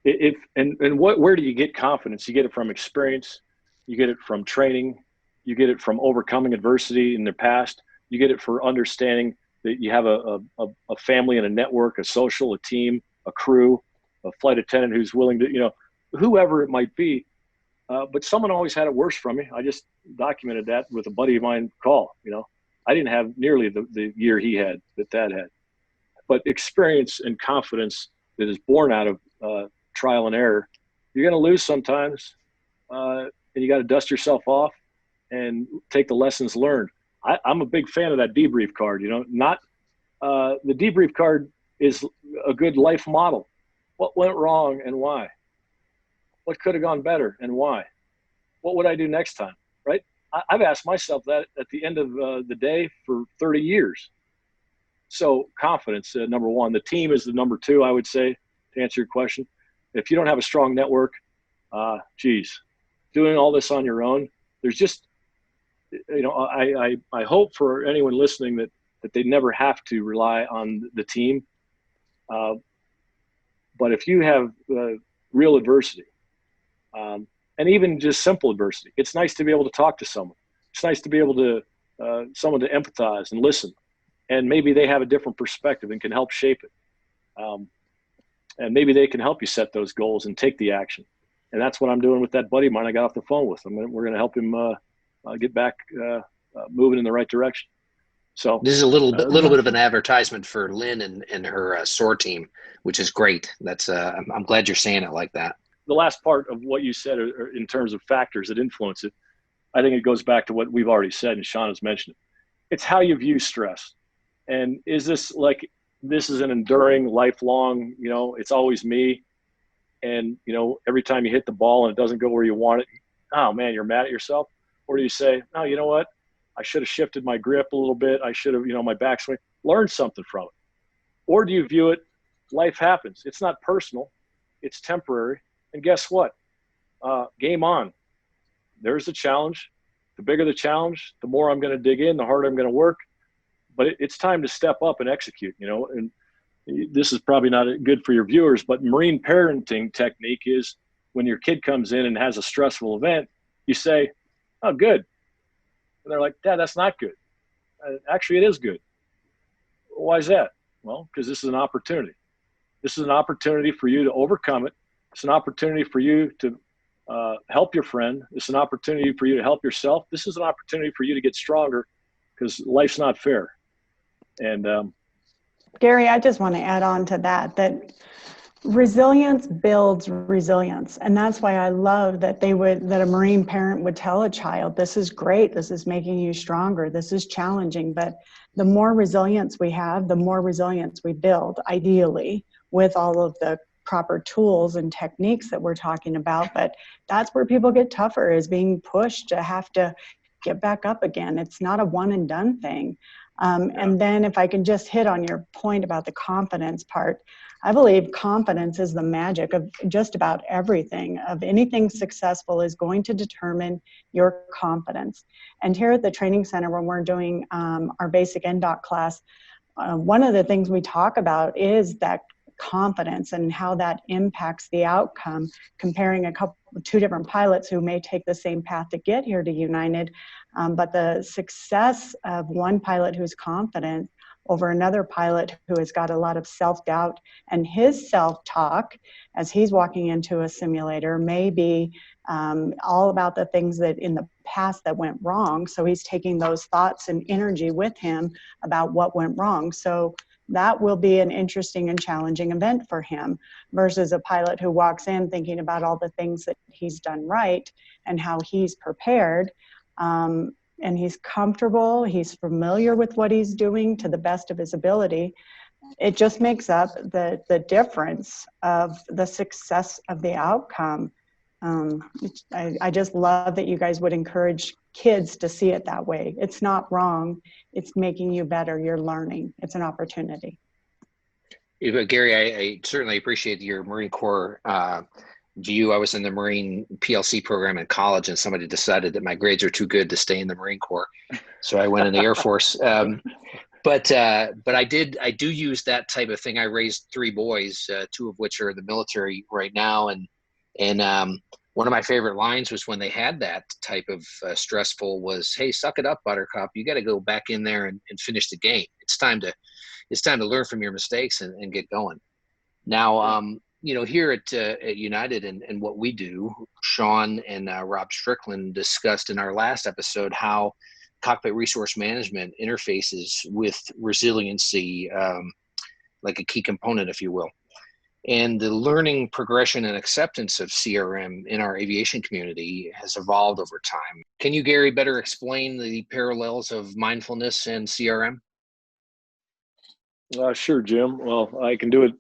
[SPEAKER 2] Where do you get confidence? You get it from experience. You get it from training. You get it from overcoming adversity in the past. You get it for understanding that you have a family and a network, a social, a team, a crew, a flight attendant who's willing to, whoever it might be. But someone always had it worse from me. I just documented that with a buddy of mine call. I didn't have nearly the year he had, that had. But experience and confidence that is born out of trial and error. You're going to lose sometimes, and you got to dust yourself off and take the lessons learned. I'm a big fan of that debrief card. Not the debrief card is a good life model. What went wrong and why? What could have gone better and why? What would I do next time? Right? I've asked myself that at the end of the day for 30 years. So confidence, number one. The team is the number two, I would say, to answer your question. If you don't have a strong network, doing all this on your own, there's just, I hope for anyone listening that they never have to rely on the team. But if you have real adversity, and even just simple adversity, it's nice to be able to talk to someone. It's nice to be able to, someone to empathize and listen. And maybe they have a different perspective and can help shape it. And maybe they can help you set those goals and take the action. And that's what I'm doing with that buddy of mine I got off the phone with. We're going to help him get back moving in the right direction. So
[SPEAKER 1] this is a little bit of an advertisement for Lynn and her SOAR team, which is great. That's I'm glad you're saying it like that.
[SPEAKER 2] The last part of what you said in terms of factors that influence it, I think it goes back to what we've already said, and Shawn has mentioned it. It's how you view stress. And is this this is an enduring, lifelong, it's always me. And, every time you hit the ball and it doesn't go where you want it, oh man, you're mad at yourself? Or do you say, no, you know what? I should have shifted my grip a little bit. I should have, my backswing, learn something from it. Or do you view it, life happens. It's not personal. It's temporary. And guess what? Game on. There's the challenge. The bigger the challenge, the more I'm going to dig in, the harder I'm going to work. But it's time to step up and execute, and this is probably not good for your viewers, but Marine parenting technique is when your kid comes in and has a stressful event, you say, oh, good. And they're like, Dad, that's not good. Actually, it is good. Why is that? Well, because this is an opportunity. This is an opportunity for you to overcome it. It's an opportunity for you to help your friend. It's an opportunity for you to help yourself. This is an opportunity for you to get stronger, because life's not fair. And
[SPEAKER 3] Gary, I just want to add on to that resilience builds resilience. And that's why I love that that a Marine parent would tell a child, this is great, this is making you stronger, this is challenging. But the more resilience we have, the more resilience we build, ideally, with all of the proper tools and techniques that we're talking about. But that's where people get tougher, is being pushed to have to get back up again. It's not a one and done thing. And then if I can just hit on your point about the confidence part, I believe confidence is the magic of just about everything. Of anything successful is going to determine your confidence. And here at the training center, when we're doing our basic NDOC class, one of the things we talk about is that confidence and how that impacts the outcome, comparing two different pilots who may take the same path to get here to United, but the success of one pilot who's confident over another pilot who has got a lot of self-doubt, and his self-talk as he's walking into a simulator may be all about the things that in the past that went wrong. So he's taking those thoughts and energy with him about what went wrong. So that will be an interesting and challenging event for him, versus a pilot who walks in thinking about all the things that he's done right and how he's prepared. And he's comfortable, he's familiar with what he's doing to the best of his ability. It just makes up the difference of the success of the outcome. I just love that you guys would encourage kids to see it that way. It's not wrong. It's making you better. You're learning. It's an opportunity.
[SPEAKER 1] Gary, I certainly appreciate your Marine Corps view. I was in the Marine PLC program in college, and somebody decided that my grades are too good to stay in the Marine Corps, so I went in the Air Force. But I do use that type of thing. I raised 3 boys, 2 of which are in the military right now, and one of my favorite lines was when they had that type of stressful was, "Hey, suck it up, Buttercup. You got to go back in there and finish the game. It's time to learn from your mistakes and get going." Now, here at United and what we do, Shawn and Rob Strickland discussed in our last episode how cockpit resource management interfaces with resiliency, like a key component, if you will. And the learning, progression, and acceptance of CRM in our aviation community has evolved over time. Can you, Gary, better explain the parallels of mindfulness and CRM?
[SPEAKER 2] Sure, Jim. Well, I can do it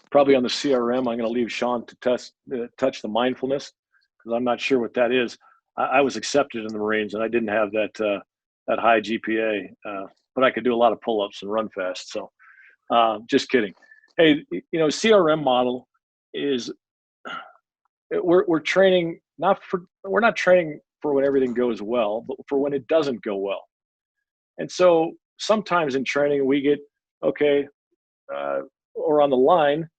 [SPEAKER 2] probably on the CRM. I'm going to leave Shawn to touch the mindfulness, because I'm not sure what that is. I was accepted in the Marines, and I didn't have that high GPA, but I could do a lot of pull-ups and run fast. So just kidding. Hey, CRM model is we're training we're not training for when everything goes well, but for when it doesn't go well. And so sometimes in training we get or on the line,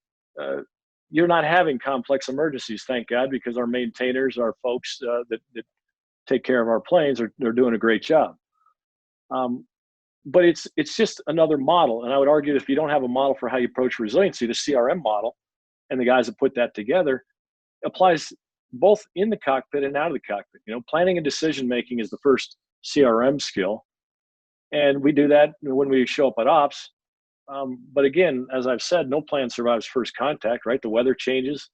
[SPEAKER 2] you're not having complex emergencies, thank God, because our maintainers, our folks that take care of our planes, they're doing a great job. But it's just another model. And I would argue that if you don't have a model for how you approach resiliency, the CRM model and the guys that put that together applies both in the cockpit and out of the cockpit. Planning and decision-making is the first CRM skill. And we do that when we show up at ops. But again, as I've said, no plan survives first contact, right? The weather changes,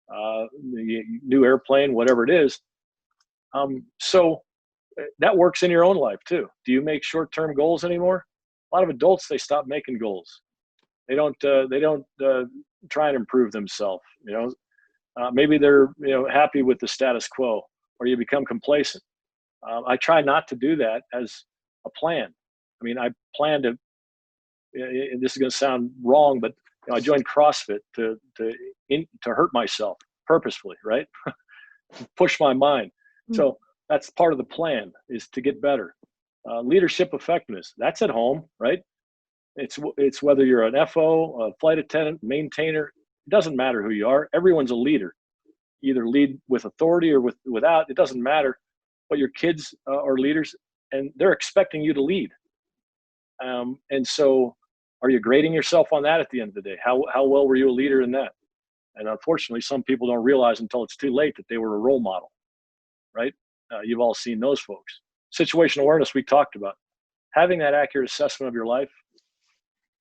[SPEAKER 2] the new airplane, whatever it is. So that works in your own life too. Do you make short-term goals anymore? A lot of adults, they stop making goals. They don't try and improve themselves. Maybe they're happy with the status quo, or you become complacent. I try not to do that as a plan. I mean, I plan to. And this is going to sound wrong, but I joined CrossFit to hurt myself purposefully, right? Push my mind. So that's part of the plan, is to get better. Leadership effectiveness, that's at home, right? It's whether you're an FO, a flight attendant, maintainer, it doesn't matter who you are. Everyone's a leader. Either lead with authority or without, it doesn't matter. But your kids are leaders, and they're expecting you to lead. And so are you grading yourself on that at the end of the day? How well were you a leader in that? And unfortunately, some people don't realize until it's too late that they were a role model, right? You've all seen those folks. Situational awareness, we talked about. Having that accurate assessment of your life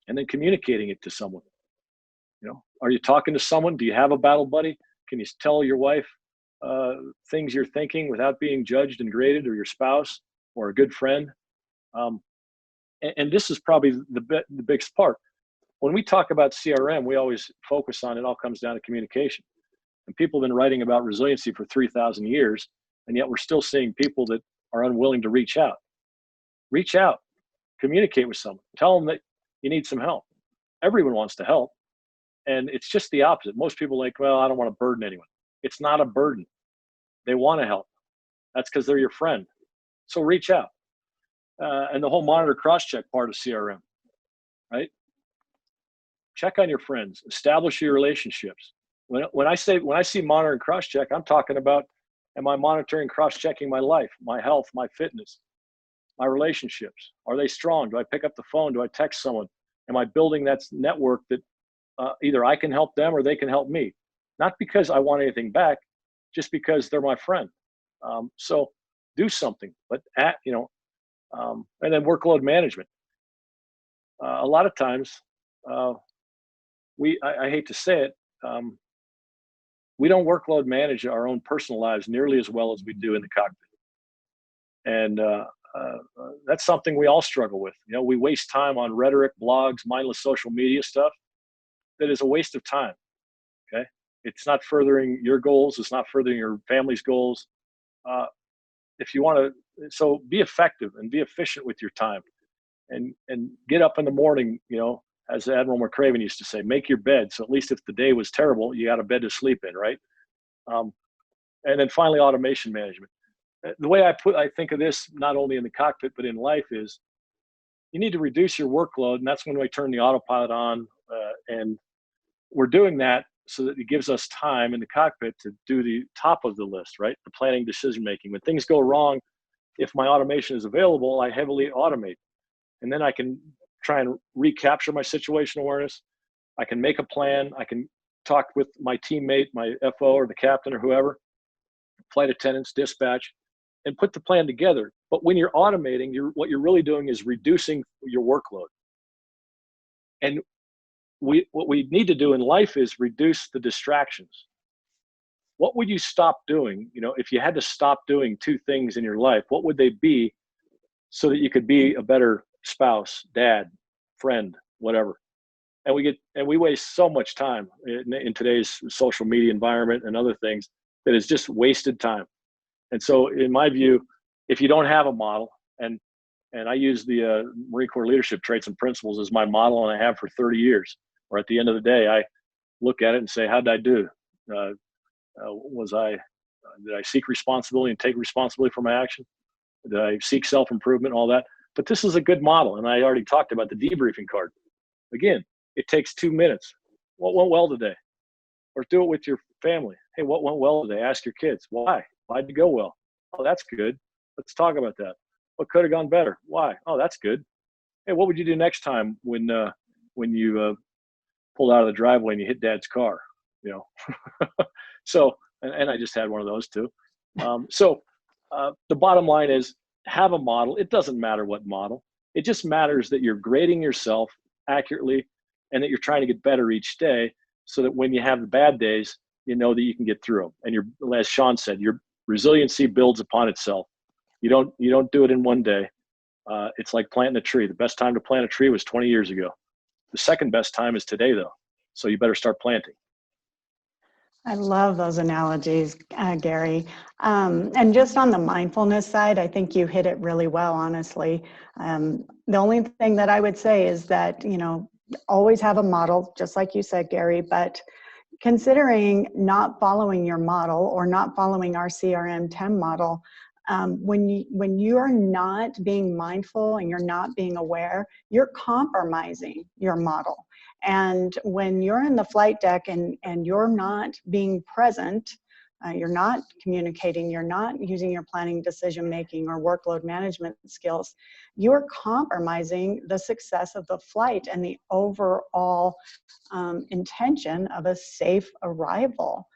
[SPEAKER 2] and then communicating it to someone. Are you talking to someone? Do you have a battle buddy? Can you tell your wife things you're thinking without being judged and graded, or your spouse or a good friend? And this is probably the biggest part. When we talk about CRM, we always focus on it all comes down to communication. And people have been writing about resiliency for 3,000 years, and yet we're still seeing people that are unwilling to reach out. Reach out, communicate with someone, tell them that you need some help. Everyone wants to help. And it's just the opposite. Most people are like, well, I don't want to burden anyone. It's not a burden. They want to help. That's because they're your friend. So reach out. And the whole monitor CrossCheck part of CRM, right? Check on your friends, establish your relationships. When I see monitor and CrossCheck, I'm talking about, am I monitoring, cross-checking my life, my health, my fitness, my relationships? Are they strong? Do I pick up the phone? Do I text someone? Am I building that network that either I can help them or they can help me? Not because I want anything back, just because they're my friend. So do something, but and then workload management. A lot of times, I hate to say it, we don't workload manage our own personal lives nearly as well as we do in the cockpit. And that's something we all struggle with. We waste time on rhetoric, blogs, mindless social media stuff that is a waste of time. Okay. It's not furthering your goals. It's not furthering your family's goals. If you want to, so be effective and be efficient with your time, and get up in the morning, as Admiral McCraven used to say, make your bed. So at least if the day was terrible, you got a bed to sleep in, right? And then finally, automation management. The way I think of this, not only in the cockpit, but in life, is you need to reduce your workload. And that's when we turn the autopilot on. And we're doing that so that it gives us time in the cockpit to do the top of the list, right? The planning, decision-making. When things go wrong, if my automation is available, I heavily automate. And then I can try and recapture my situational awareness. I can make a plan. I can talk with my teammate, my FO or the captain or whoever, flight attendants, dispatch, and put the plan together. But when you're automating, what you're really doing is reducing your workload. And what we need to do in life is reduce the distractions. What would you stop doing? If you had to stop doing two things in your life, what would they be so that you could be a better spouse, dad, friend, whatever? And we waste so much time in today's social media environment and other things that is just wasted time. And so in my view, if you don't have a model, and I use the Marine Corps leadership traits and principles as my model, and I have for 30 years, or at the end of the day, I look at it and say, how did I do? Did I seek responsibility and take responsibility for my action? Did I seek self-improvement, all that? But this is a good model. And I already talked about the debriefing card. Again, it takes 2 minutes. What went well today? Or do it with your family. Hey, what went well today? Ask your kids. Why? Why'd it go well? Oh, that's good. Let's talk about that. What could have gone better? Why? Oh, that's good. Hey, what would you do next time when you pulled out of the driveway and you hit dad's car? So, and I just had one of those too. The bottom line is, have a model. It doesn't matter what model. It just matters that you're grading yourself accurately and that you're trying to get better each day, so that when you have the bad days, you know that you can get through them. And as Shawn said, your resiliency builds upon itself. You don't do it in one day. It's like planting a tree. The best time to plant a tree was 20 years ago. The second best time is today, though. So you better start planting.
[SPEAKER 3] I love those analogies, Gary. And just on the mindfulness side, I think you hit it really well, honestly. The only thing that I would say is that, always have a model, just like you said, Gary, but considering not following your model or not following our CRM-10 model, when you are not being mindful and you're not being aware, you're compromising your model. And when you're in the flight deck and you're not being present, you're not communicating, you're not using your planning, decision making, or workload management skills, you're compromising the success of the flight and the overall intention of a safe arrival.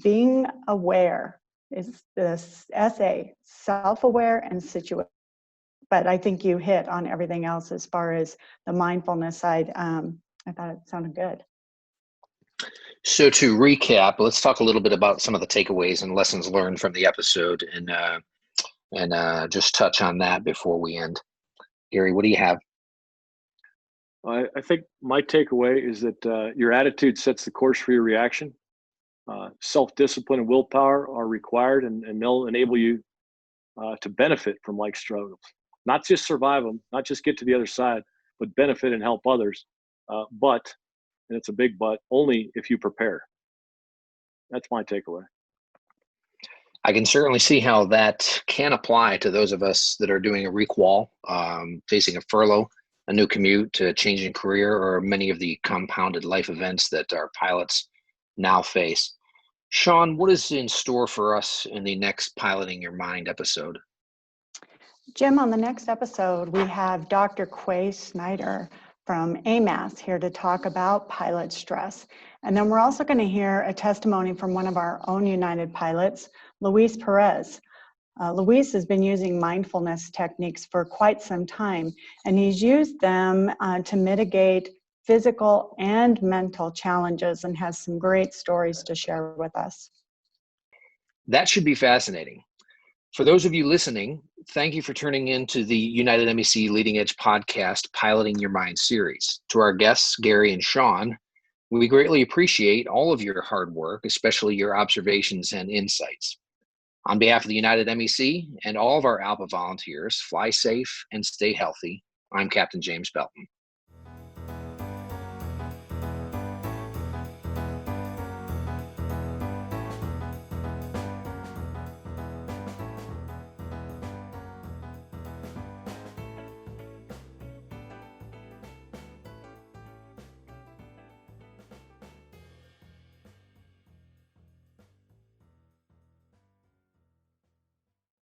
[SPEAKER 3] Being aware is this essay, self-aware and situational. But I think you hit on everything else as far as the mindfulness side. I thought it sounded good.
[SPEAKER 1] So to recap, let's talk a little bit about some of the takeaways and lessons learned from the episode, and just touch on that before we end. Gary, what do you have?
[SPEAKER 2] I think my takeaway is that your attitude sets the course for your reaction. Self-discipline and willpower are required, and they'll enable you to benefit from life struggles. Not just survive them, not just get to the other side, but benefit and help others. But, and it's a big but, only if you prepare. That's my takeaway.
[SPEAKER 1] I can certainly see how that can apply to those of us that are doing a requal, facing a furlough, a new commute, a changing career, or many of the compounded life events that our pilots now face. Shawn, what is in store for us in the next Piloting Your Mind episode?
[SPEAKER 3] Jim, on the next episode, we have Dr. Quay Snyder from AMAS here to talk about pilot stress. And then we're also going to hear a testimony from one of our own United pilots, Luis Perez. Luis has been using mindfulness techniques for quite some time, and he's used them to mitigate physical and mental challenges and has some great stories to share with us.
[SPEAKER 1] That should be fascinating. For those of you listening, thank you for tuning in to the United MEC Leading Edge podcast, Piloting Your Mind series. To our guests, Gary and Shawn, we greatly appreciate all of your hard work, especially your observations and insights. On behalf of the United MEC and all of our ALPA volunteers, fly safe and stay healthy. I'm Captain James Belton.